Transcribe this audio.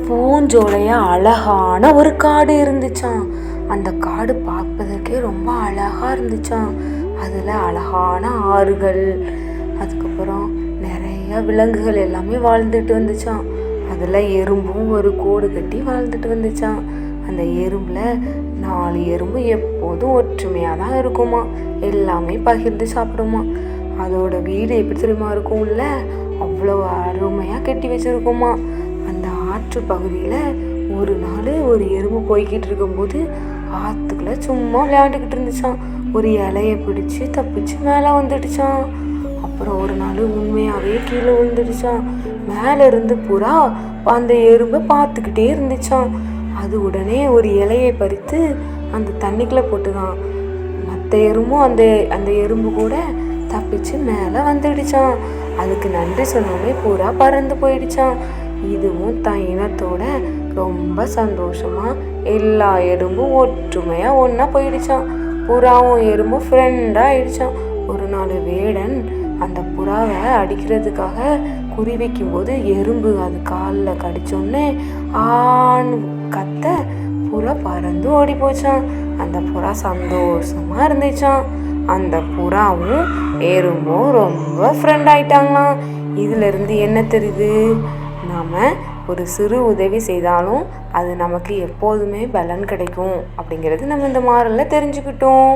பூஞ்சோலையா அழகான ஒரு காடு இருந்துச்சான். அந்த காடு பார்ப்பதற்கே ரொம்ப அழகா இருந்துச்சான். அதுல அழகான ஆறுகள், அதுக்கப்புறம் நிறைய விலங்குகள் எல்லாமே வாழ்ந்துட்டு வந்துச்சான். அதுல எறும்பும் ஒரு கூடு கட்டி வாழ்ந்துட்டு வந்துச்சான். அந்த எறும்புல 4 எறும்பு எப்போதும் ஒற்றுமையா தான் இருக்குமா. எல்லாமே பகிர்ந்து சாப்பிடுமா. அதோட வீடு எப்படி தெரியுமா இருக்கும்ல, அவ்வளோ அருமையா கட்டி வச்சிருக்குமா. அந்த ஆற்று பகுதியில ஒரு நாள் ஒரு எறும்பு போய்கிட்டு இருக்கும்போது ஆற்றுக்குள்ள சும்மா விளையாண்டுக்கிட்டு இருந்துச்சான். ஒரு இலையை பிடிச்சி தப்பிச்சு மேலே வந்துடுச்சான். அப்புறம் ஒரு நாள் உண்மையாகவே கீழே விழுந்துடுச்சான். மேலே இருந்து புறா அந்த எறும்பை பார்த்துக்கிட்டே இருந்துச்சான். அது உடனே ஒரு இலையை பறித்து அந்த தண்ணிக்குள்ளே போட்டுதான். மற்ற எறும்பும் அந்த அந்த எறும்பு கூட தப்பிச்சு மேலே வந்துடுச்சான். அதுக்கு நன்றி சொன்னோடனே புறா பறந்து போயிடுச்சான். இதுவும் தன் இனத்தோட ரொம்ப சந்தோஷமா எல்லா எறும்பும் ஒற்றுமையா ஒன்னா போயிடுச்சான். புறாவும் எறும்பும் ஃப்ரெண்டா ஆயிடுச்சான். ஒரு நாள் வேடன் அந்த புறாவை அடிக்கிறதுக்காக குறி வைக்கும் போது எறும்பு அது காலில் கடிச்சோடனே ஆண் கத்த புறா பறந்து ஓடி போச்சான். அந்த புறா சந்தோஷமா இருந்துச்சான். அந்த புறாவும் எறும்பும் ரொம்ப ஃப்ரெண்ட் ஆயிட்டாங்களாம். இதுல இருந்து என்ன தெரியுது, நாம ஒரு சிறு உதவி செய்தாலும் அது நமக்கு எப்போதுமே பலன் கிடைக்கும் அப்படிங்கிறது நம்ம இந்த மாறல்ல தெரிஞ்சுக்கிட்டோம்.